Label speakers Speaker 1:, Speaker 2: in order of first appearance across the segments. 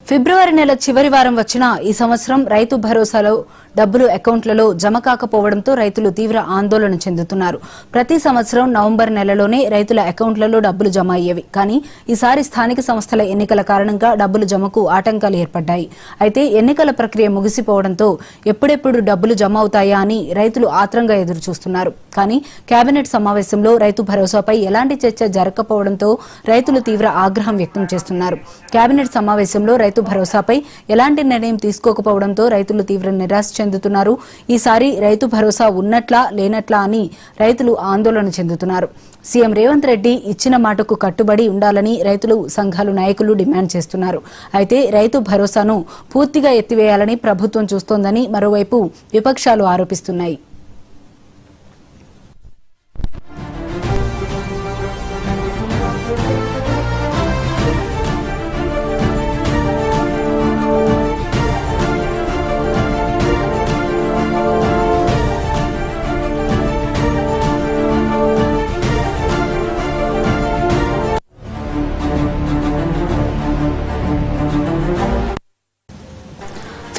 Speaker 1: ఫిబ్రవరి నెల చివరి వారం వచ్చిన ఈ సంవత్సరం రైతు భరోసాలో డబ్బులు అకౌంట్లలో జమ కాకపోవడంతో రైతులు తీవ్ర ఆందోళన చెందుతున్నారు. ప్రతి సంవత్సరం నవంబర్ నెలలోనే రైతుల అకౌంట్లలో డబ్బులు జమ అయ్యేవి. కానీ ఈసారి స్థానిక సంస్థల ఎన్నికల కారణంగా డబ్బులు జమకు ఆటంకాలు ఏర్పడ్డాయి. అయితే ఎన్నికల ప్రక్రియ ముగిసిపోవడంతో ఎప్పుడెప్పుడు డబ్బులు జమ అవుతాయా అని రైతులు ఆత్రంగా ఎదురుచూస్తున్నారు. కానీ కేబినెట్ సమావేశంలో రైతు భరోసాపై ఎలాంటి చర్చ జరగకపోవడంతో రైతులు తీవ్ర ఆగ్రహం వ్యక్తం చేస్తున్నారు. కేబినెట్ సమావేశంలో రైతు భరోసాపై ఎలాంటి నిర్ణయం తీసుకోకపోవడంతో రైతులు తీవ్ర నిరాశ చెందుతున్నారు. ఈసారి రైతు భరోసా ఉన్నట్లా లేనట్లా అని రైతులు ఆందోళన చెందుతున్నారు. సీఎం రేవంత్ రెడ్డి ఇచ్చిన మాటకు కట్టుబడి ఉండాలని రైతులు సంఘాల నాయకులు డిమాండ్ చేస్తున్నారు. అయితే రైతు భరోసాను పూర్తిగా ఎత్తివేయాలని ప్రభుత్వం చూస్తోందని మరోవైపు విపక్షాలు ఆరోపిస్తున్నాయి.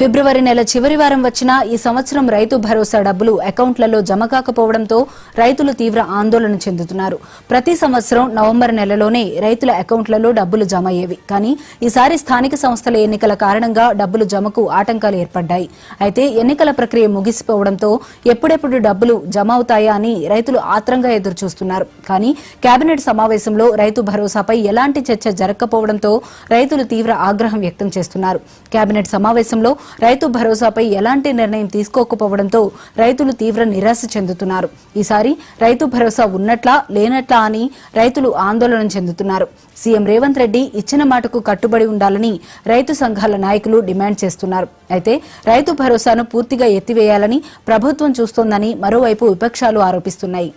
Speaker 1: ఫిబ్రవరి నెల చివరి వారం వచ్చిన ఈ సంవత్సరం రైతు భరోసా డబ్బులు అకౌంట్లలో జమ కాకపోవడంతో రైతులు తీవ్ర ఆందోళన చెందుతున్నారు. ప్రతి సంవత్సరం నవంబర్ నెలలోనే రైతుల అకౌంట్లలో డబ్బులు జమ అయ్యేవి. కానీ ఈసారి స్థానిక సంస్థల ఎన్నికల కారణంగా డబ్బులు జమకు ఆటంకాలు ఏర్పడ్డాయి. అయితే ఎన్నికల ప్రక్రియ ముగిసిపోవడంతో ఎప్పుడెప్పుడు డబ్బులు జమ అవుతాయా అని రైతులు ఆత్రంగా ఎదురుచూస్తున్నారు. కానీ కేబినెట్ సమావేశంలో రైతు భరోసాపై ఎలాంటి చర్చ జరగకపోవడంతో రైతులు తీవ్ర ఆగ్రహం వ్యక్తం చేస్తున్నారు. కేబినెట్ సమావేశంలో రైతు భరోసాపై ఎలాంటి నిర్ణయం తీసుకోకపోవడంతో రైతులు తీవ్ర నిరాశ చెందుతున్నారు. ఈసారి రైతు భరోసా ఉన్నట్లా లేనట్లా అని రైతులు ఆందోళన చెందుతున్నారు. సీఎం రేవంత్ రెడ్డి ఇచ్చిన మాటకు కట్టుబడి ఉండాలని రైతు సంఘాల నాయకులు డిమాండ్ చేస్తున్నారు. అయితే రైతు భరోసాను పూర్తిగా ఎత్తివేయాలని ప్రభుత్వం చూస్తోందని మరోవైపు విపక్షాలు ఆరోపిస్తున్నాయి.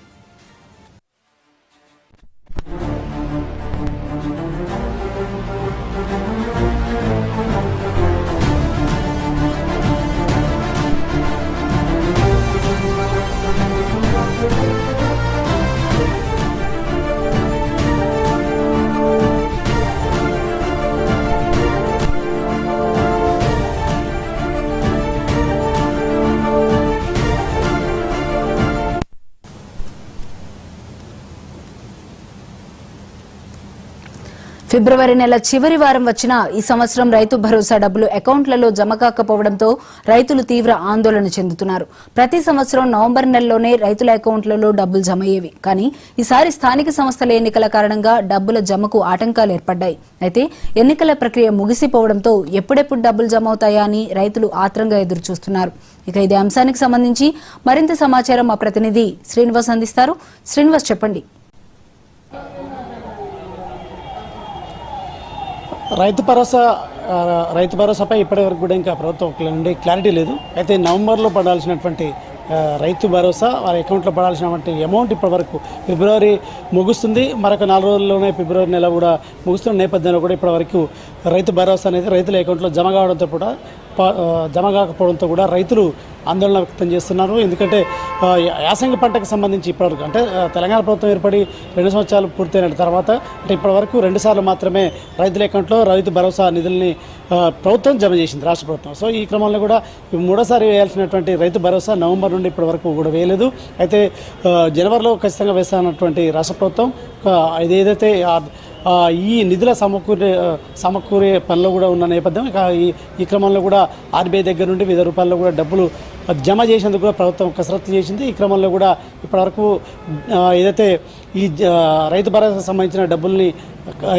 Speaker 1: ఫిబ్రవరి నెల చివరి వారం వచ్చిన ఈ సంవత్సరం రైతు భరోసా డబ్బులు అకౌంట్లలో జమ కాకపోవడంతో రైతులు తీవ్ర ఆందోళన చెందుతున్నారు. ప్రతి సంవత్సరం నవంబర్ నెలలోనే రైతుల అకౌంట్లలో డబ్బులు జమ అయ్యేవి. కానీ ఈసారి స్థానిక సంస్థల ఎన్నికల కారణంగా డబ్బుల జమకు ఆటంకాలు ఏర్పడ్డాయి. అయితే ఎన్నికల ప్రక్రియ ముగిసిపోవడంతో ఎప్పుడెప్పుడు డబ్బులు జమ అవుతాయా అని రైతులు ఆత్రంగా ఎదురుచూస్తున్నారు. ఇక ఇదే అంశానికి సంబంధించి మరింత సమాచారం మా ప్రతినిధి శ్రీనివాస్ అందిస్తారు. శ్రీనివాస్, చెప్పండి.
Speaker 2: రైతు భరోసాపై ఇప్పటివరకు కూడా ఇంకా ప్రభుత్వం క్లారిటీ లేదు. అయితే నవంబర్లో పడాల్సినటువంటి రైతు భరోసా వారి అకౌంట్లో పడాల్సినటువంటి అమౌంట్ ఇప్పటివరకు ఫిబ్రవరి ముగుస్తుంది. మరొక 4 రోజుల్లోనే ఫిబ్రవరి నెల కూడా ముగుస్తున్న నేపథ్యంలో కూడా ఇప్పటివరకు రైతు భరోసా అనేది రైతుల అకౌంట్లో జమ కాకపోవడంతో కూడా రైతులు ఆందోళన వ్యక్తం చేస్తున్నారు. ఎందుకంటే యాసంగి పంటకు సంబంధించి ఇప్పటివరకు అంటే తెలంగాణ ప్రభుత్వం ఏర్పడి 2 సంవత్సరాలు పూర్తయిన తర్వాత అంటే ఇప్పటివరకు 2 సార్లు మాత్రమే రైతుల అకౌంట్లో రైతు భరోసా నిధుల్ని ప్రభుత్వం జమ చేసింది, రాష్ట్ర ప్రభుత్వం. సో ఈ క్రమంలో కూడా 3వ వేయాల్సినటువంటి రైతు భరోసా నవంబర్ నుండి ఇప్పటి వరకు కూడా వేయలేదు. అయితే జనవరిలో ఖచ్చితంగా వేస్తానటువంటి రాష్ట్ర ప్రభుత్వం ఏదైతే ఈ నిధుల సమకూరే పనిలో కూడా ఉన్న నేపథ్యం. ఈ క్రమంలో కూడా ఆర్బీఐ దగ్గర నుండి ₹1,000 కూడా డబ్బులు జమ చేసేందుకు కూడా ప్రభుత్వం కసరత్తు చేసింది. ఈ క్రమంలో కూడా ఇప్పటివరకు ఏదైతే ఈ రైతు భరోసా సంబంధించిన డబ్బుల్ని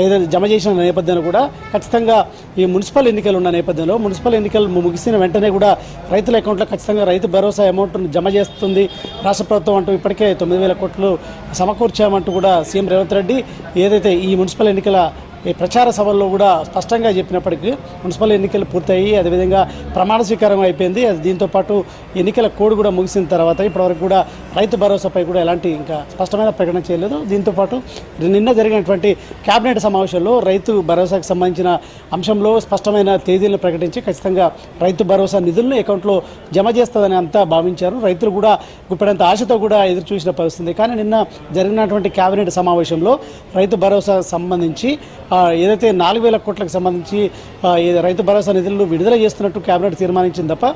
Speaker 2: ఏదైతే జమ చేసిన నేపథ్యంలో కూడా ఖచ్చితంగా ఈ మున్సిపల్ ఎన్నికలు ఉన్న నేపథ్యంలో మున్సిపల్ ఎన్నికలు ముగిసిన వెంటనే కూడా రైతుల అకౌంట్లో ఖచ్చితంగా రైతు భరోసా అమౌంట్ను జమ చేస్తుంది రాష్ట్ర ప్రభుత్వం అంటూ ఇప్పటికే 9,000 కోట్లు సమకూర్చామంటూ కూడా సీఎం రేవంత్ రెడ్డి ఏదైతే ఈ మున్సిపల్ ఎన్నికల ఈ ప్రచార సభల్లో కూడా స్పష్టంగా చెప్పినప్పటికీ మున్సిపల్ ఎన్నికలు పూర్తయి అదేవిధంగా ప్రమాణ స్వీకారం అయిపోయింది. దీంతోపాటు ఎన్నికల కోడ్ కూడా ముగిసిన తర్వాత ఇప్పటివరకు కూడా రైతు భరోసాపై కూడా ఎలాంటి ఇంకా స్పష్టమైన ప్రకటన చేయలేదు. దీంతోపాటు నిన్న జరిగినటువంటి కేబినెట్ సమావేశంలో రైతు భరోసాకు సంబంధించిన అంశంలో స్పష్టమైన తేదీలను ప్రకటించి ఖచ్చితంగా రైతు భరోసా నిధులను అకౌంట్లో జమ చేస్తుందని అంతా భావించారు. రైతులు కూడా గుప్పెడంత ఆశతో కూడా ఎదురు చూసిన పరిస్థితి. కానీ నిన్న జరిగినటువంటి కేబినెట్ సమావేశంలో రైతు భరోసా సంబంధించి ఏదైతే 4,000 కోట్లకు సంబంధించి రైతు భరోసా నిధులను విడుదల చేస్తున్నట్టు కేబినెట్ తీర్మానించింది తప్ప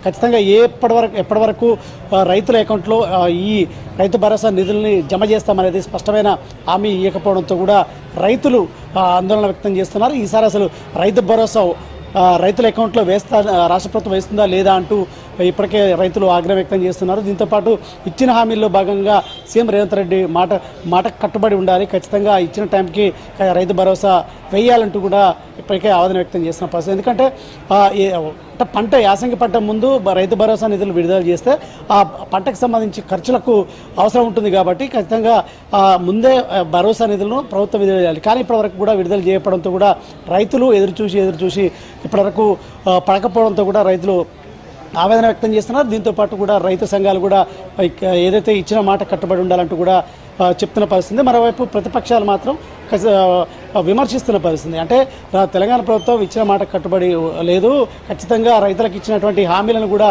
Speaker 2: ఖచ్చితంగా ఎప్పటి వరకు రైతుల అకౌంట్లో ఈ రైతు భరోసా నిధుల్ని జమ చేస్తామనేది స్పష్టమైన హామీ ఇవ్వకపోవడంతో కూడా రైతులు ఆందోళన వ్యక్తం చేస్తున్నారు. ఈసారి అసలు రైతు భరోసా రైతుల అకౌంట్లో రాష్ట్ర ప్రభుత్వం వేస్తుందా లేదా అంటూ ఇప్పటికే రైతులు ఆగ్రహం వ్యక్తం చేస్తున్నారు. దీంతోపాటు ఇచ్చిన హామీల్లో భాగంగా సీఎం రేవంత్ రెడ్డి మాట కట్టుబడి ఉండాలి, ఖచ్చితంగా ఇచ్చిన టైంకి రైతు భరోసా వేయాలంటూ కూడా ఇప్పటికే ఆవేదన వ్యక్తం చేస్తున్న పరిస్థితి. ఎందుకంటే పంట యాసంగి పంట ముందు రైతు భరోసా నిధులు విడుదల చేస్తే ఆ పంటకు సంబంధించి ఖర్చులకు అవసరం ఉంటుంది కాబట్టి ఖచ్చితంగా ముందే భరోసా నిధులను ప్రభుత్వం విడుదల చేయాలి. కానీ ఇప్పటివరకు కూడా విడుదల చేయకపోవడంతో కూడా రైతులు ఎదురు చూసి ఇప్పటివరకు పడకపోవడంతో కూడా రైతులు ఆవేదన వ్యక్తం చేస్తున్నారు. దీంతోపాటు కూడా రైతు సంఘాలు కూడా ఏదైతే ఇచ్చిన మాట కట్టుబడి ఉండాలంటూ కూడా చెప్తున్న పరిస్థితి. మరోవైపు ప్రతిపక్షాలు మాత్రం విమర్శిస్తున్న పరిస్థితి. అంటే తెలంగాణ ప్రభుత్వం ఇచ్చిన మాట కట్టుబడి లేదు, ఖచ్చితంగా రైతులకు ఇచ్చినటువంటి హామీలను కూడా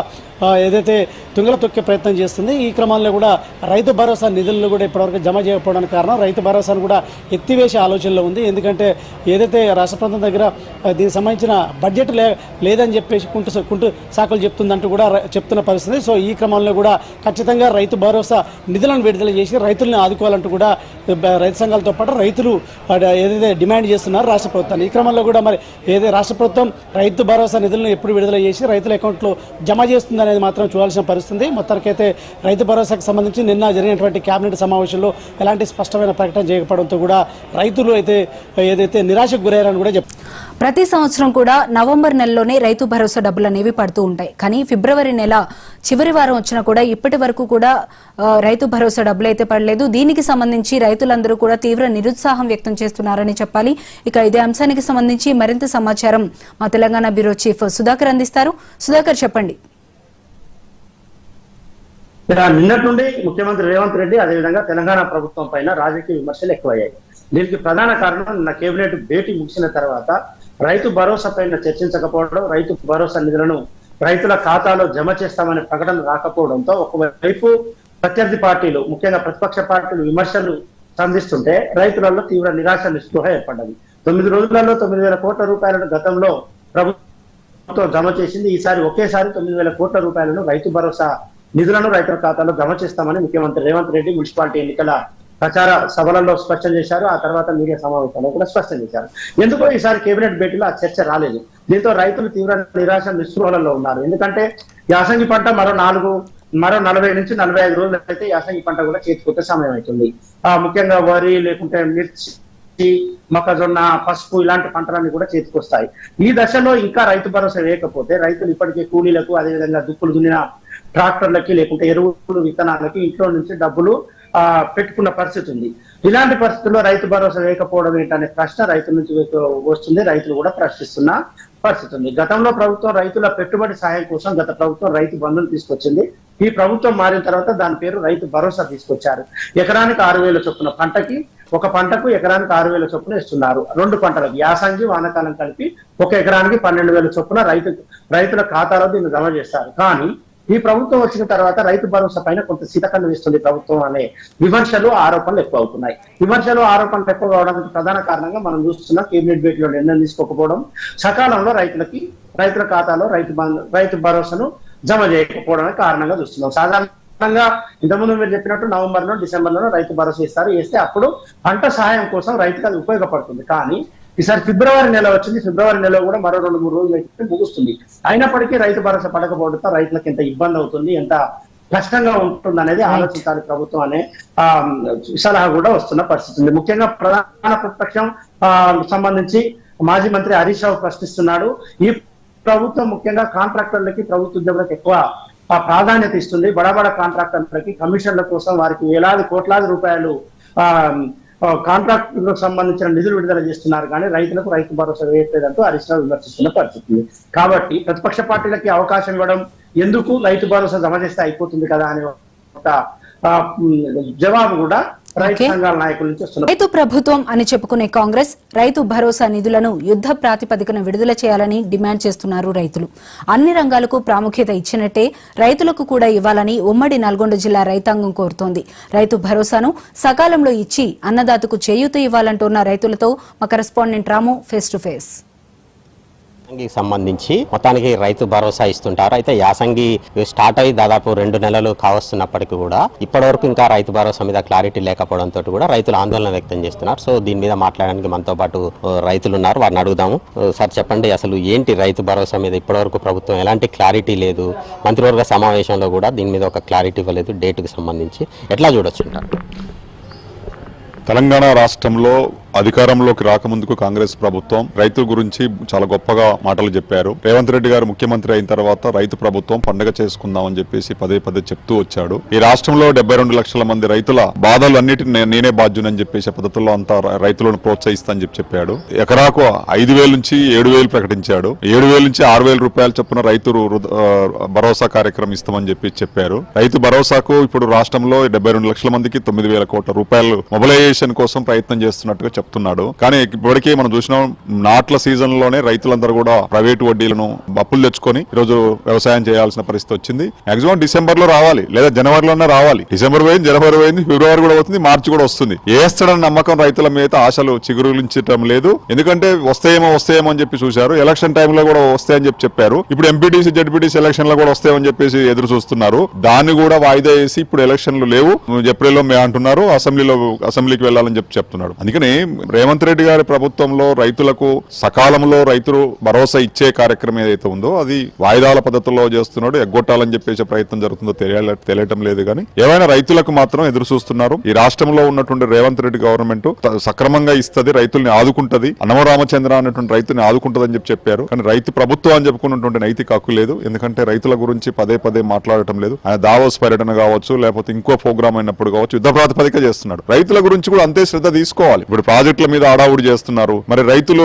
Speaker 2: ఏదైతే తుంగల తొక్కే ప్రయత్నం చేస్తుంది. ఈ క్రమంలో కూడా రైతు భరోసా నిధులను కూడా ఇప్పటివరకు జమ చేయకపోవడానికి కారణం రైతు భరోసాను కూడా ఎత్తివేసే ఆలోచనలో ఉంది. ఎందుకంటే ఏదైతే రాష్ట్ర ప్రభుత్వం దగ్గర దీనికి సంబంధించిన బడ్జెట్ లేదని చెప్పేసి కుంటు సాకులు చెప్తుందంటూ కూడా చెప్తున్న పరిస్థితి. సో ఈ క్రమంలో కూడా ఖచ్చితంగా రైతు భరోసా నిధులను విడుదల చేసి రైతులను ఆదుకోవాలంటూ కూడా రైతు సంఘాలతో పాటు రైతులు ఏదైతే డిమాండ్ చేస్తున్నారు రాష్ట్ర ప్రభుత్వాన్ని. ఈ క్రమంలో కూడా మరి ఏదైతే రాష్ట్ర ప్రభుత్వం రైతు భరోసా నిధులను ఎప్పుడు విడుదల చేసి రైతుల అకౌంట్లో జమ చేస్తుంది అనేది మాత్రం చూడాల్సిన పరిస్థితి. మొత్తానికైతే రైతు భరోసాకు సంబంధించి నిన్న జరిగినటువంటి కేబినెట్ సమావేశంలో ఎలాంటి స్పష్టమైన ప్రకటన చేయకపోవడంతో కూడా రైతులు ఏదైతే నిరాశకు గురయ్యారని కూడా చెప్తారు.
Speaker 1: ప్రతి సంవత్సరం కూడా నవంబర్ నెలలోనే రైతు భరోసా డబ్బులు అనేవి పడుతూ ఉంటాయి. కానీ ఫిబ్రవరి నెల చివరి వారం వచ్చినా కూడా ఇప్పటి వరకు కూడా రైతు భరోసా డబ్బులు అయితే పడలేదు. దీనికి సంబంధించి రైతులందరూ కూడా తీవ్ర నిరుత్సాహం వ్యక్తం చేస్తున్నారని చెప్పాలి. ఇక ఇదే అంశానికి సంబంధించి మరింత సమాచారం మా తెలంగాణ బ్యూరో చీఫ్ సుధాకర్ అందిస్తారు. సుధాకర్, చెప్పండి.
Speaker 3: నిన్నటి నుండి ముఖ్యమంత్రి రేవంత్ రెడ్డి అదేవిధంగా తెలంగాణ ప్రభుత్వం పైన రాజకీయ విమర్శలు ఎక్కువయ్యాయి. దీనికి ప్రధాన కారణం నిన్న కేబినెట్ భేటీ ముగిసిన తర్వాత రైతు భరోసా పైన చర్చించకపోవడం, రైతు భరోసా నిధులను రైతుల ఖాతాలో జమ చేస్తామనే ప్రకటన రాకపోవడంతో ఒకవైపు ప్రత్యర్థి పార్టీలు ముఖ్యంగా ప్రతిపక్ష పార్టీలు విమర్శలు సంధిస్తుంటే రైతులలో తీవ్ర నిరాశ నిస్పృహ ఏర్పడ్డది. 9 రోజులలో 9,000 కోట్ల రూపాయలను గతంలో ప్రభుత్వం జమ చేసింది. ఈసారి ఒకేసారి 9,000 కోట్ల రూపాయలను రైతు భరోసా నిధులను రైతుల ఖాతాలో జమ చేస్తామని ముఖ్యమంత్రి రేవంత్ రెడ్డి మున్సిపాలిటీ ఎన్నికల ప్రచార సభలలో స్పష్టం చేశారు. ఆ తర్వాత మీడియా సమావేశాల్లో కూడా స్పష్టం చేశారు. ఎందుకో ఈసారి కేబినెట్ భేటీలో ఆ చర్చ రాలేదు. దీంతో రైతులు తీవ్ర నిరాశ నిస్పృహలలో ఉన్నారు. ఎందుకంటే యాసంగి పంట మరో 40 నుంచి 45 రోజులు అయితే యాసంగి పంట కూడా చేతికొచ్చే సమయం అవుతుంది. ముఖ్యంగా వరి లేకుంటే మిర్చి, మొక్కజొన్న, పసుపు ఇలాంటి పంటలన్నీ కూడా చేతికొస్తాయి. ఈ దశలో ఇంకా రైతు భరోసా వేయకపోతే రైతులు ఇప్పటికే కూలీలకు అదేవిధంగా దుక్కులు దున్నిన ట్రాక్టర్లకి లేకుంటే ఎరువులు విత్తనాలకి ఇంట్లో నుంచి డబ్బులు పెట్టుకున్న పరిస్థితి ఉంది. ఇలాంటి పరిస్థితుల్లో రైతు భరోసా వేయకపోవడం ఏంటనే ప్రశ్న రైతుల నుంచి వస్తుంది. రైతులు కూడా ప్రశ్నిస్తున్న పరిస్థితి ఉంది. గతంలో ప్రభుత్వం రైతుల పెట్టుబడి సాయం కోసం గత ప్రభుత్వం రైతు బంధును తీసుకొచ్చింది. ఈ ప్రభుత్వం మారిన తర్వాత దాని పేరు రైతు భరోసా తీసుకొచ్చారు. ఎకరానికి 6,000 చొప్పున ఒక పంటకు ఎకరానికి 6,000 చొప్పున ఇస్తున్నారు. 2 పంటలకు యాసంగి వానాకాలం కలిపి ఒక ఎకరానికి 12,000 చొప్పున రైతుల ఖాతాలో దీన్ని జమ చేస్తారు. కానీ ఈ ప్రభుత్వం వచ్చిన తర్వాత రైతు భరోసా పైన కొంత శీతకన్ను వేస్తుంది ప్రభుత్వం అనే విమర్శలు ఆరోపణలు ఎక్కువ అవుతున్నాయి. ఆరోపణలు ఎక్కువ అవడానికి ప్రధాన కారణంగా మనం చూస్తున్నాం కేబినెట్ భేటీలో నిర్ణయం తీసుకోకపోవడం, సకాలంలో రైతుల ఖాతాలో రైతు భరోసాను జమ చేయకపోవడానికి కారణంగా చూస్తున్నాం. సాధారణంగా ఇంతకుముందు మీరు చెప్పినట్టు నవంబర్లో డిసెంబర్లో రైతు భరోసా వేస్తే అప్పుడు పంట సహాయం కోసం రైతుకు అది ఉపయోగపడుతుంది. కానీ ఈసారి ఫిబ్రవరి నెల వచ్చింది. ఫిబ్రవరి నెలలో కూడా మరో 2-3 రోజులు అయితే ముగుస్తుంది. అయినప్పటికీ రైతు భరోసా పడకపోవడంతో రైతులకు ఎంత ఇబ్బంది అవుతుంది, ఎంత కష్టంగా ఉంటుంది అనేది ఆలోచించాలి ప్రభుత్వం అనే సలహా కూడా వస్తున్న పరిస్థితి ఉంది. ముఖ్యంగా ప్రధాన ప్రతిపక్షం సంబంధించి మాజీ మంత్రి హరీష్ రావు ప్రశ్నిస్తున్నాడు. ఈ ప్రభుత్వం ముఖ్యంగా కాంట్రాక్టర్లకి, ప్రభుత్వ ఉద్యోగులకు ఎక్కువ ప్రాధాన్యత ఇస్తుంది. బడా కాంట్రాక్టర్లకి కమిషన్ల కోసం వారికి వేలాది కోట్లాది రూపాయలు కాంట్రాక్టులకు సంబంధించిన నిధులు విడుదల చేస్తున్నారు. కానీ రైతులకు రైతు భరోసా వేయట్లేదంటూ హరీష్ రావు విమర్శిస్తున్న పరిస్థితి. కాబట్టి ప్రతిపక్ష పార్టీలకి అవకాశం ఇవ్వడం ఎందుకు, రైతు భరోసా జమ చేస్తే అయిపోతుంది కదా అనే ఒక జవాబు కూడా రైతు సంఘాల నాయకుల నుంచి వస్తున్న
Speaker 1: రైతు ప్రభుత్వం అని చెప్పుకునే కాంగ్రెస్ రైతు భరోసా నిధులను యుద్ధ ప్రాతిపదికన విడుదల చేయాలని డిమాండ్ చేస్తున్నారు రైతులు. అన్ని రంగాలకు ప్రాముఖ్యత ఇచ్చినట్టే రైతులకు కూడా ఇవ్వాలని ఉమ్మడి నల్గొండ జిల్లా రైతాంగం కోరుతోంది. రైతు భరోసాను సకాలంలో ఇచ్చి అన్నదాతకు చేయూత ఇవ్వాలంటున్న రైతులతో మా correspondent Ramu face to face.
Speaker 4: సంబంధించి మొత్తానికి రైతు భరోసా ఇస్తుంటారు. అయితే యాసంగి స్టార్ట్ అయ్యి దాదాపు 2 నెలలు కావస్తున్నప్పటికీ కూడా ఇప్పటివరకు ఇంకా రైతు భరోసా మీద క్లారిటీ లేకపోవడంతో కూడా రైతులు ఆందోళన వ్యక్తం చేస్తున్నారు. సో దీని మీద మాట్లాడడానికి మనతో పాటు రైతులు ఉన్నారు, వారిని అడుగుదాము. సార్ చెప్పండి, అసలు ఏంటి రైతు భరోసా మీద ఇప్పటివరకు ప్రభుత్వం ఎలాంటి క్లారిటీ లేదు, మంత్రివర్గ సమావేశంలో కూడా దీని మీద ఒక క్లారిటీ ఇవ్వలేదు, డేట్కి సంబంధించి ఎట్లా చూడొచ్చు అంటారు?
Speaker 5: తెలంగాణ రాష్ట్రంలో అధికారంలోకి రాకముందుకు కాంగ్రెస్ ప్రభుత్వం రైతు గురించి చాలా గొప్పగా మాటలు చెప్పారు. రేవంత్ రెడ్డి గారు ముఖ్యమంత్రి అయిన తర్వాత రైతు ప్రభుత్వం పండుగ చేసుకుందామని చెప్పేసి పదే పదే చెప్తూ వచ్చాడు. ఈ రాష్ట్రంలో 72 లక్షల మంది రైతుల బాధలు అన్నిటిని నేనే బాధ్యునని చెప్పేసి పద్ధతుల్లో అంతా రైతులను ప్రోత్సహిస్తానని చెప్పాడు. ఎకరాకు 5,000 నుంచి 7,000 ప్రకటించాడు. 7,000 నుంచి 6,000 రూపాయలు చొప్పున రైతు భరోసా కార్యక్రమం ఇస్తామని చెప్పారు. రైతు భరోసాకు ఇప్పుడు రాష్ట్రంలో 72 లక్షల మందికి 9,000 కోట్ల రూపాయలు మొబిలైజేషన్ కోసం ప్రయత్నం చేస్తున్నట్టుగా చెప్తున్నాడు. కానీ ఇప్పటికే మనం చూసినాం, నాట్ల సీజన్ లోనే రైతులందరూ కూడా ప్రైవేటు వడ్డీలను అప్పులు తెచ్చుకొని ఈరోజు వ్యవసాయం చేయాల్సిన పరిస్థితి వచ్చింది. మాక్సిమం డిసెంబర్ లో రావాలి, లేదా జనవరిలోనే రావాలి. డిసెంబర్ పోయింది, జనవరి పోయింది, ఫిబ్రవరి కూడా అవుతుంది, మార్చి కూడా వస్తుంది. వేస్తాడని నమ్మకం రైతుల మీద ఆశలు చిగురులించడం లేదు. ఎందుకంటే వస్తాయేమో అని చెప్పి చూశారు. ఎలక్షన్ టైంలో కూడా వస్తాయని చెప్పారు. ఇప్పుడు ఎంపీటీసీ జడ్పీటీసీ ఎలక్షన్ లో కూడా వస్తాయని చెప్పేసి ఎదురు చూస్తున్నారు. దాన్ని కూడా వాయిదా వేసి ఇప్పుడు ఎలక్షన్లు లేవు, ఏప్రిల్లో మే అంటున్నారు, అసెంబ్లీకి వెళ్లాలని చెప్తున్నాడు. అందుకని రేవంత్ రెడ్డి గారి ప్రభుత్వంలో రైతులకు సకాలంలో రైతులు భరోసా ఇచ్చే కార్యక్రమం ఏదైతే ఉందో అది వాయిదాల పద్ధతుల్లో చేస్తున్నాడు. ఎగ్గొట్టాలని చెప్పేసి ప్రయత్నం జరుగుతుందో తెలియటం లేదు. కానీ ఏమైనా రైతులకు మాత్రం ఎదురు చూస్తున్నారు. ఈ రాష్ట్రంలో ఉన్నటువంటి రేవంత్ రెడ్డి గవర్నమెంట్ సక్రమంగా ఇస్తుంది, రైతుల్ని ఆదుకుంటది, అన్నమ రామచంద్ర అనేటువంటి రైతుని ఆదుకుంటదని చెప్పారు. కానీ రైతు ప్రభుత్వం అని చెప్పుకున్నటువంటి నైతిక హక్కు లేదు. ఎందుకంటే రైతుల గురించి పదే పదే మాట్లాడటం లేదు. ఆయన దావోస్ పర్యటన కావచ్చు, లేకపోతే ఇంకో ప్రోగ్రామ్ అయినప్పుడు కావచ్చు, యుద్ధ ప్రాతిపదిక చేస్తున్నాడు. రైతుల గురించి కూడా అంతే శ్రద్ధ తీసుకోవాలి. ఇప్పుడు ప్రాజెక్టుల మీద ఆడావుడి చేస్తున్నారు. మరి రైతులు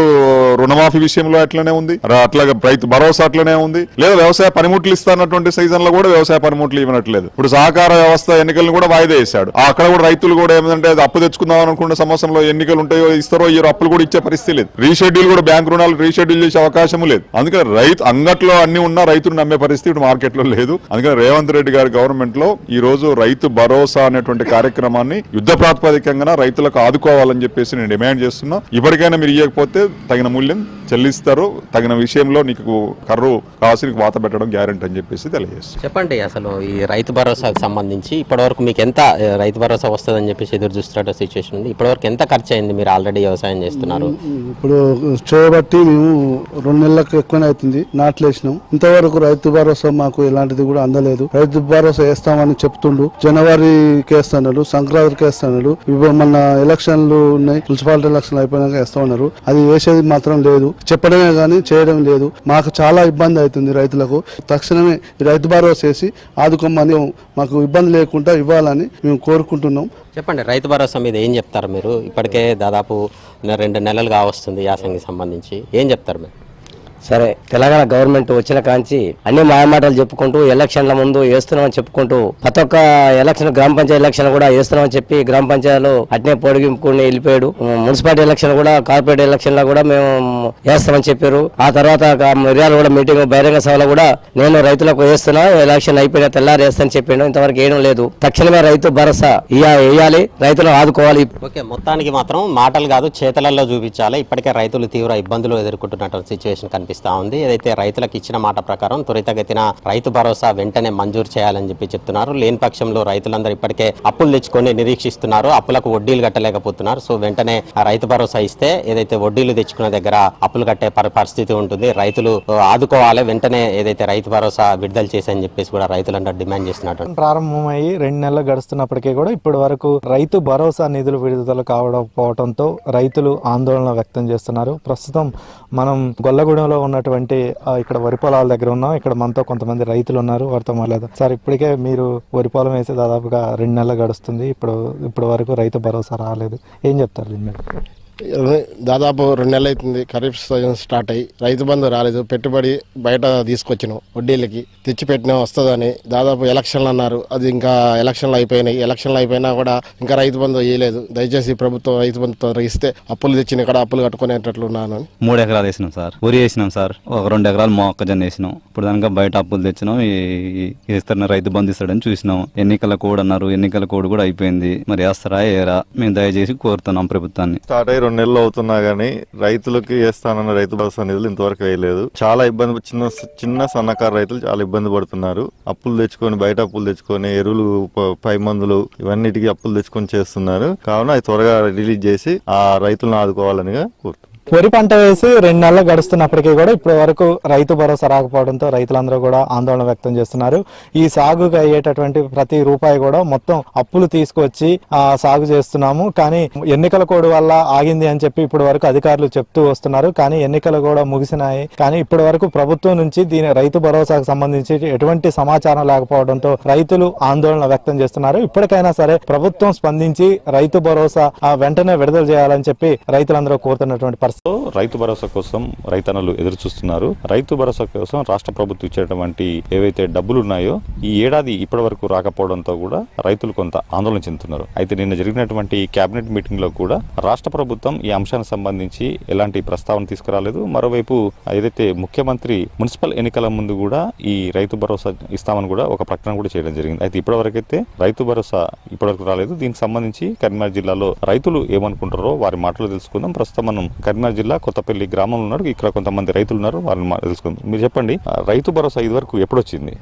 Speaker 5: రుణమాఫీ విషయంలో అట్లనే ఉంది, అట్లాగే రైతు భరోసా అట్లనే ఉంది. లేదా వ్యవసాయ పనిముట్లు ఇస్తున్నటువంటి సీజన్ లో కూడా వ్యవసాయ పనిముట్లు ఇవ్వనట్లేదు. ఇప్పుడు సహకార వ్యవస్థ ఎన్నికలను కూడా వాయిదా వేశాడు. అక్కడ కూడా రైతులు కూడా ఏమంటే అప్పు తెచ్చుకుందాం అనుకున్న సంవత్సరంలో ఎన్నికలు ఉంటాయో ఇస్తారో ఇయ్యో అప్పులు కూడా ఇచ్చే పరిస్థితి లేదు. రీషెడ్యూల్ కూడా బ్యాంక్ రుణాలు రీషెడ్యూల్ చేసే అవకాశం లేదు. అందుకని రైతు అంగట్లో అన్ని ఉన్నా రైతులు నమ్మే పరిస్థితి ఇప్పుడు మార్కెట్ లో లేదు. అందుకని రేవంత్ రెడ్డి గారి గవర్నమెంట్ లో ఈ రోజు రైతు భరోసా అనేటువంటి కార్యక్రమాన్ని యుద్ధ ప్రాతిపదికంగా రైతులకు ఆదుకోవాలని చెప్పేసి నేను డిమాండ్ చేస్తున్నా. ఇప్పటికైనా మీరు ఇవ్వకపోతే తగిన మూల్యం చెల్లిస్తారు, తగిన విషయంలో నీకు కర్రు కాసి నీకు వాత పెట్టడం గ్యారెంటీ అని చెప్పేసి తెలియజేస్తారు.
Speaker 4: చెప్పండి, అసలు ఈ రైతు భరోసాకు సంబంధించి ఇప్పటివరకు మీకు ఎంత రైతు భరోసా వస్తుందని చెప్పేసి ఎదురు చూస్తున్న సిచ్యువేషన్ ఉంది. ఇప్పటివరకు ఎంత ఖర్చు అయింది? మీరు ఆల్రెడీ వ్యవసాయం చేస్తున్నారు.
Speaker 6: ఇప్పుడు చేయబట్టి మేము 2 నెలలకు ఎక్కువనే అవుతుంది, నాట్లేసినాం. ఇంతవరకు రైతు భరోసా మాకు ఎలాంటిది కూడా అందలేదు. రైతు భరోసా వేస్తామని చెప్తుండు, జనవరికి వేస్తున్నాడు, సంక్రాంతికి వేస్తున్నాడు. ఇప్పుడు మన ఎలక్షన్లు ఉన్నాయి, మున్సిపాలిటీ ఎలక్షన్లు అయిపోయినాక వేస్తా ఉన్నారు. అది వేసేది మాత్రం లేదు, చెప్పడమే కానీ చేయడం లేదు. మాకు చాలా ఇబ్బంది అవుతుంది రైతులకు. తక్షణమే రైతు భరోసా వేసి ఆదుకోమని, మాకు ఇబ్బంది లేకుండా ఇవ్వాలని మేము కోరుకుంటున్నాం.
Speaker 4: చెప్పండి, రైతు భరోసా మీద ఏం చెప్తారు మీరు? ఇప్పటికే దాదాపు 2 నెలలుగా వస్తుంది యాసంగి సంబంధించి, ఏం చెప్తారు మీరు?
Speaker 7: సరే, తెలంగాణ గవర్నమెంట్ వచ్చిన కాంచి అన్ని మాయమాటలు చెప్పుకుంటూ ఎలక్షన్ల ముందు వేస్తున్నామని చెప్పుకుంటూ ప్రతి ఒక్క ఎలక్షన్, గ్రామ పంచాయతీ ఎలక్షన్ కూడా వేస్తున్నామని చెప్పి గ్రామ పంచాయతీలో అట్నే పొడిగింపుకుని వెళ్ళిపోయాడు. మున్సిపాలిటీ ఎలక్షన్ కూడా, కార్పొరేట్ ఎలక్షన్ లో కూడా మేము వేస్తామని చెప్పారు. ఆ తర్వాత మిర్యాల కూడా మీటింగ్, బహిరంగ సభలో కూడా నేను రైతులకు వేస్తున్నా, ఎలక్షన్ అయిపోయిన తెల్లారి వేస్తానని చెప్పాడు. ఇంతవరకు వేయడం లేదు. తక్షణమే రైతు భరోసా వేయాలి, రైతులను ఆదుకోవాలి.
Speaker 4: ఓకే, మొత్తానికి మాత్రం మాటలు కాదు, చేతలలో చూపించాలి. ఇప్పటికే రైతులు తీవ్ర ఇబ్బందులు ఎదుర్కొంటున్నటువంటి సిచ్యువేషన్ కనిపిస్తా ఉంది. ఏదైతే రైతులకు ఇచ్చిన మాట ప్రకారం త్వరితగతిన రైతు భరోసా వెంటనే మంజూరు చేయాలని చెప్పి చెప్తున్నారు. లేని పక్షంలో రైతులందరూ ఇప్పటికే అప్పులు తెచ్చుకొని నిరీక్షిస్తున్నారు, అప్పులకు వడ్డీలు కట్టలేకపోతున్నారు. సో వెంటనే రైతు భరోసా ఇస్తే ఏదైతే వడ్డీలు తెచ్చుకున్న దగ్గర అప్పులు కట్టే పరిస్థితి ఉంటుంది. రైతులు ఆదుకోవాలి, వెంటనే ఏదైతే రైతు భరోసా విడుదల చేసని చెప్పేసి కూడా రైతులందరూ డిమాండ్ చేస్తున్నారు.
Speaker 8: ప్రారంభమయ్యి 2 నెలలు గడుస్తున్నప్పటికీ కూడా ఇప్పటి వరకు రైతు భరోసా నిధులు విడుదల కావడంతో రైతులు ఆందోళన వ్యక్తం చేస్తున్నారు. ప్రస్తుతం మనం గొల్లగూడెంలో ఉన్నటువంటి ఇక్కడ వరి పొలాల దగ్గర ఉన్నాం. ఇక్కడ మనతో కొంతమంది రైతులు ఉన్నారు, వారితో మాట్లాడదాం. సార్, ఇప్పటికే మీరు వరి పొలం వేసి దాదాపుగా 2 నెలలు గడుస్తుంది. ఇప్పుడు వరకు రైతు భరోసా రాలేదు, ఏం చెప్తారు దీని మీద?
Speaker 9: దాదాపు 2 నెలలు అవుతుంది ఖరీఫ్ సీజన్ స్టార్ట్ అయ్యి, రైతు బంధు రాలేదు. పెట్టుబడి బయట తీసుకొచ్చినాం, వడ్డీలకి తెచ్చి పెట్టినా వస్తుందని. దాదాపు ఎలక్షన్లు అన్నారు, అది ఇంకా ఎలక్షన్లు అయిపోయినాయి. ఎలక్షన్లు అయిపోయినా కూడా ఇంకా రైతు బంధు వేయలేదు. దయచేసి ప్రభుత్వం రైతు బంధు తొందరగా ఇస్తే అప్పులు తెచ్చిన ఇక్కడ అప్పులు కట్టుకునేటట్లు ఉన్నాను.
Speaker 10: 3 ఎకరాలు వేసినాం సార్, వరి వేసినాం సార్, ఒక 2 ఎకరాలు మొక్కజొన్న వేసినాం. ఇప్పుడు దానికా బయట అప్పులు తెచ్చినాం. ఇస్తున్న రైతు బంధు ఇస్తాడని చూసినాం. ఎన్నికల కోడ్ అన్నారు, ఎన్నికల కోడ్ కూడా అయిపోయింది. మరి వేస్తారా ఏరా మేము దయచేసి కోరుతున్నాం ప్రభుత్వాన్ని.
Speaker 11: స్టార్ట్ అయ్యి 2 నెలలు అవుతున్నా గానీ రైతులకి వేస్తానన్న రైతు భరోసా నిధులు ఇంతవరకు వేయలేదు. చాలా ఇబ్బంది, చిన్న సన్నకారు రైతులు చాలా ఇబ్బంది పడుతున్నారు. అప్పులు తెచ్చుకొని, బయట అప్పులు తెచ్చుకొని, ఎరువులు, పై మందులు ఇవన్నిటికీ అప్పులు తెచ్చుకొని చేస్తున్నారు. కావున అది త్వరగా రిలీజ్ చేసి ఆ రైతులను ఆదుకోవాలని కోరుతున్నాను.
Speaker 8: వరి పంట వేసి 2 నెలలు గడుస్తున్నప్పటికీ కూడా ఇప్పటి వరకు రైతు భరోసా రాకపోవడంతో రైతులందరూ కూడా ఆందోళన వ్యక్తం చేస్తున్నారు. ఈ సాగుకు అయ్యేటటువంటి ప్రతి రూపాయి కూడా మొత్తం అప్పులు తీసుకొచ్చి సాగు చేస్తున్నాము. కానీ ఎన్నికల కోడ్ వల్ల ఆగింది అని చెప్పి ఇప్పటి వరకు అధికారులు చెప్తూ వస్తున్నారు. కానీ ఎన్నికలు కూడా ముగిసినాయి. కానీ ఇప్పటి వరకు ప్రభుత్వం నుంచి దీని రైతు భరోసాకు సంబంధించి ఎటువంటి సమాచారం లేకపోవడంతో రైతులు ఆందోళన వ్యక్తం చేస్తున్నారు. ఇప్పటికైనా సరే ప్రభుత్వం స్పందించి రైతు భరోసా వెంటనే విడుదల చేయాలని చెప్పి రైతులందరూ కోరుతున్నటువంటి పరిస్థితి.
Speaker 12: రైతు భరోసా కోసం రైతన్నలు ఎదురు చూస్తున్నారు. రైతు భరోసా కోసం రాష్ట్ర ప్రభుత్వం ఇచ్చేటువంటి ఏవైతే డబ్బులు ఉన్నాయో ఈ ఏడాది ఇప్పటి వరకు రాకపోవడంతో కూడా రైతులు కొంత ఆందోళన చెందుతున్నారు. అయితే నిన్న జరిగినటువంటి కేబినెట్ మీటింగ్ లో కూడా రాష్ట్ర ప్రభుత్వం ఈ అంశానికి సంబంధించి ఎలాంటి ప్రస్తావన తీసుకురాలేదు. మరోవైపు ఏదైతే ముఖ్యమంత్రి మున్సిపల్ ఎన్నికల ముందు కూడా ఈ రైతు భరోసా ఇస్తామని కూడా ఒక ప్రకటన కూడా చేయడం జరిగింది. అయితే ఇప్పటి వరకు అయితే రైతు భరోసా ఇప్పటివరకు రాలేదు. దీనికి సంబంధించి కరీంనగర్ జిల్లాలో రైతులు ఏమనుకుంటారో వారి మాటలు తెలుసుకుందాం. ప్రస్తుతం మనం కరీంనగర్ జిల్లా కొత్తపల్లి గ్రామంలో ఉన్నారు. ఇక్కడ కొంతమంది రైతులు ఉన్నారు, వారిని తెలుసుకుందాం. మీరు చెప్పండి, రైతు భరోసా ఇది వరకు ఎప్పుడు వచ్చింది?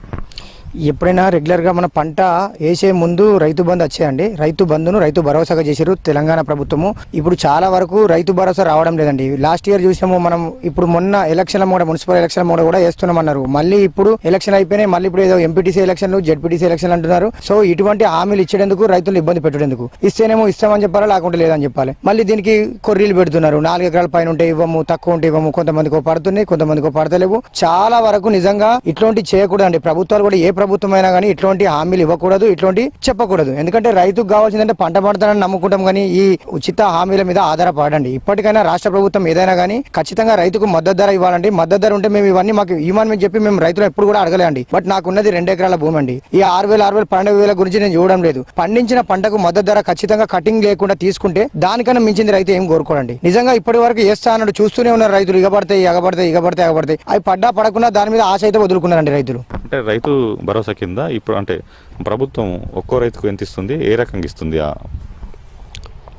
Speaker 13: ఎప్పుడైనా రెగ్యులర్గా మన పంట వేసే ముందు రైతు బంధు వచ్చాయండి. రైతు బంధును రైతు భరోసాగా చేశారు తెలంగాణ ప్రభుత్వము. ఇప్పుడు చాలా వరకు రైతు భరోసా రావడం లేదండి. లాస్ట్ ఇయర్ చూసాము మనం. ఇప్పుడు మొన్న ఎలక్షన్ల కూడా, మున్సిపల్ ఎలక్షన్ కూడా వేస్తున్నామన్నారు. మళ్ళీ ఇప్పుడు ఎలక్షన్ అయిపోయినాయి. మళ్ళీ ఇప్పుడు ఏదో ఎంపీటీసీ ఎలక్షన్లు, జెడ్పీటీసీ ఎలక్షన్లు అంటున్నారు. సో ఇటువంటి హామీలు ఇచ్చేందుకు రైతులు ఇబ్బంది పెట్టేందుకు, ఇస్తేనేమో ఇస్తామని చెప్పాలి, లేకుంటే లేదని చెప్పాలి. మళ్ళీ దీనికి కొర్రీలు పెడుతున్నారు. 4 ఎకరాల పైన ఉంటే ఇవ్వము, తక్కువ ఉంటే ఇవ్వము. కొంతమందికి పడుతున్నాయి, కొంతమందికి పడతలేవు. చాలా వరకు నిజంగా ఇట్లాంటి చేయకూడదండి. ప్రభుత్వాలు కూడా, ఏ ప్రభుత్వమైనా కానీ ఇట్లాంటి హామీలు ఇవ్వకూడదు, ఇట్లాంటి చెప్పకూడదు. ఎందుకంటే రైతుకు కావాల్సిందంటే పంట పండుతానని నమ్ముకుంటాం, కానీ ఈ ఉచిత హామీల మీద ఆధారపడండి. ఇప్పటికైనా రాష్ట్ర ప్రభుత్వం ఏదైనా కానీ ఖచ్చితంగా రైతుకు మద్దతు ధర ఇవ్వాలండి. మద్దతు ధర ఉంటే మేము ఇవన్నీ మాకు ఇవ్వమని చెప్పి మేము రైతులు ఎప్పుడు కూడా అడగలేండి. బట్ నాకున్నది 2 ఎకరాల భూమి అండి. ఈ 6,000, 12,000 గురించి నేను చూడడం లేదు. పండించిన పంటకు మద్దతు ధర ఖచ్చితంగా కటింగ్ లేకుండా తీసుకుంటే దానికన్నా మించింది రైతు ఏం కోరుకోరండి. నిజంగా ఇప్పటి వరకు వేస్తా అన్నట్టు చూస్తూనే ఉన్నారు రైతులు. ఎగబడతాయి అవి పడ్డా పడకుండా దాని మీద ఆశ అయితే వదులుకున్నారండి రైతులు.
Speaker 12: అంటే రైతు భరోసా కింద ఇప్పుడు అంటే ప్రభుత్వం ఒక్కో రైతుకు ఎంత ఇస్తుంది, ఏ రకంగా ఇస్తుంది?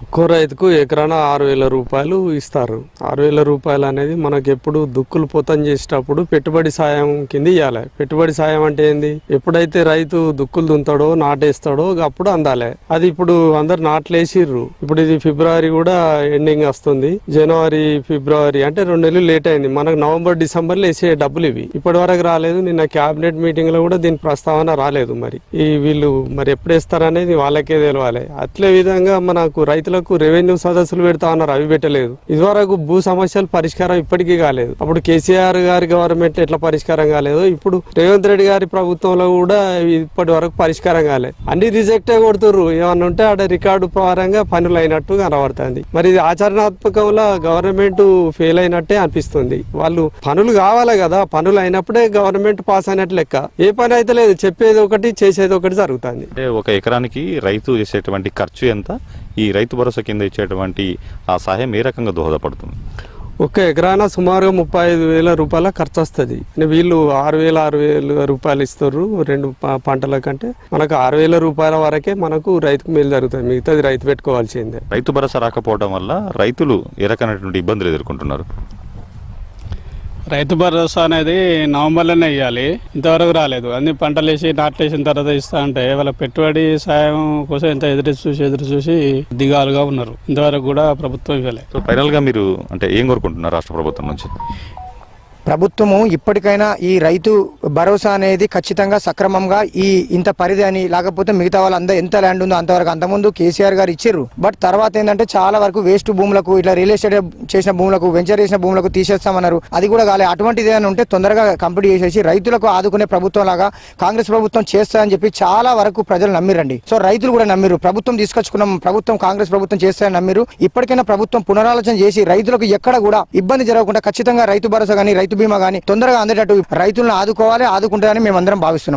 Speaker 14: ఒక్కో రైతుకు ఎకరాన 6,000 రూపాయలు ఇస్తారు. 6,000 రూపాయలు అనేది మనకు ఎప్పుడు దుక్కులు పొతం చేసేటప్పుడు పెట్టుబడి సాయం కింద ఇవ్వాలి. పెట్టుబడి సాయం అంటే ఏంది? ఎప్పుడైతే రైతు దుక్కులు దుంతాడో, నాటేస్తాడో అప్పుడు అందాలి. అది ఇప్పుడు అందరు నాట్లు వేసిర్రు. ఇప్పుడు ఇది ఫిబ్రవరి కూడా ఎండింగ్ వస్తుంది. జనవరి, ఫిబ్రవరి అంటే 2 నెలలు లేట్ అయింది. మనకు నవంబర్, డిసెంబర్లో వేసే డబ్బులు ఇవి ఇప్పటి వరకు రాలేదు. నిన్న క్యాబినెట్ మీటింగ్ లో కూడా దీని ప్రస్తావన రాలేదు. మరి ఈ వీళ్ళు మరి ఎప్పుడు వేస్తారనేది వాళ్ళకే తెలియాలి. అట్లే విధంగా మనకు రైతులకు రెవెన్యూ సదస్సులు పెడతా ఉన్నారు, అవి పెట్టలేదు. ఇదివరకు భూ సమస్యలు పరిష్కారం ఇప్పటికీ కాలేదు. అప్పుడు కేసీఆర్ గారి గవర్నమెంట్ ఎట్లా పరిష్కారం కాలేదు, ఇప్పుడు రేవంత్ రెడ్డి గారి ప్రభుత్వంలో కూడా ఇప్పటి వరకు పరిష్కారం కాలేదు. అన్ని రిజెక్టే కొడుతుర్రు. ఏమన్నా ఉంటే ఆడ రికార్డు ప్రకారంగా పనులు అయినట్టు కనబడుతుంది. మరి ఇది ఆచరణాత్మకంలో గవర్నమెంట్ ఫెయిల్ అయినట్టే అనిపిస్తుంది. వాళ్ళు పనులు కావాలి కదా, పనులు అయినప్పుడే గవర్నమెంట్ పాస్ అయినట్టు లెక్క. ఏ పని అయితే లేదు, చెప్పేది ఒకటి చేసేది ఒకటి జరుగుతుంది.
Speaker 12: ఒక ఎకరానికి రైతు చేసేటువంటి ఖర్చు ఎంత? ఈ రైతు భరోసా కింద ఇచ్చేటువంటి ఆ సహాయం ఏ రకంగా దోహదపడుతుంది?
Speaker 14: ఒక ఎకరాన సుమారుగా 35,000 రూపాయల ఖర్చు వస్తుంది. వీళ్ళు 6,000 రూపాయలు ఇస్తారు 2 పంటల కంటే. మనకు 6,000 రూపాయల వరకే మనకు రైతుకు మేలు జరుగుతుంది. మిగతాది రైతు పెట్టుకోవాల్సిందే.
Speaker 12: రైతు భరోసా రాకపోవడం వల్ల రైతులు ఏ రకమైనటువంటి ఇబ్బందులు ఎదుర్కొంటున్నారు?
Speaker 15: రైతు భరోసా అనేది నవంబర్లోనే ఇవ్వాలి, ఇంతవరకు రాలేదు. అన్ని పంటలు వేసి నాట్లు వేసిన తర్వాత ఇస్తా అంటే వాళ్ళ పెట్టుబడి సాయం కోసం ఎంత ఎదురు చూసి దిగాలుగా ఉన్నారు. ఇంతవరకు కూడా ప్రభుత్వం ఇవ్వలేదు.
Speaker 12: సో ఫైనల్ గా మీరు అంటే ఏం కోరుకుంటున్నారు రాష్ట్ర ప్రభుత్వం నుంచి?
Speaker 13: ప్రభుత్వము ఇప్పటికైనా ఈ రైతు భరోసా అనేది ఖచ్చితంగా సక్రమంగా ఈ ఇంత పరిధి అని, లేకపోతే మిగతా వాళ్ళందరూ ఎంత ల్యాండ్ ఉందో అంతవరకు, అంతకుముందు కేసీఆర్ గారు ఇచ్చిర్రు. బట్ తర్వాత ఏంటంటే చాలా వరకు వేస్ట్ భూములకు, ఇట్లా రియల్ ఎస్టేట్ చేసిన భూములకు, వెంచర్ చేసిన భూములకు తీసేస్తామన్నారు. అది కూడా కాలే. అటువంటిది ఏమైనా ఉంటే తొందరగా కంప్లీట్ చేసేసి రైతులకు ఆదుకునే ప్రభుత్వం లాగా కాంగ్రెస్ ప్రభుత్వం చేస్తారని చెప్పి చాలా వరకు ప్రజలు నమ్మిరండి. సో రైతులు కూడా నమ్మిరు. ప్రభుత్వం తీసుకొచ్చుకున్నాం, ప్రభుత్వం కాంగ్రెస్ ప్రభుత్వం చేస్తారని నమ్మిరు. ఇప్పటికైనా ప్రభుత్వం పునరాలోచన చేసి రైతులకు ఎక్కడ కూడా ఇబ్బంది జరగకుండా ఖచ్చితంగా రైతు భరోసా గానీ, రైతు బీమా గానీ తొందరగా అందేటట్టు రైతులను ఆదుకోవాలి, ఆదుకుంటారని మేమందరం భావిస్తున్నాం.